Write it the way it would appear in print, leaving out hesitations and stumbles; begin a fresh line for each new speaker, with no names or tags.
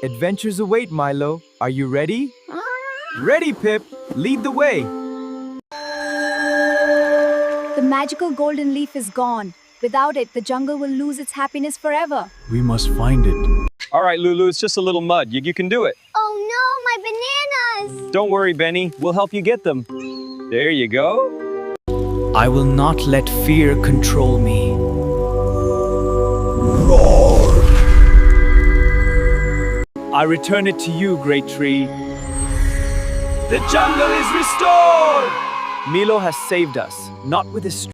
Adventures await, Milo. Are you ready? Ready, Pip. Lead the way.
The magical golden leaf is gone. Without it, the jungle will lose its happiness forever.
We must find it.
All right, Lulu, it's just a little mud. You can do it.
Oh no, my bananas!
Don't worry, Benny. We'll help you get them. There you go.
I will not let fear control me.
I return it to you, great tree. The jungle is restored! Milo has saved us, not with his strength.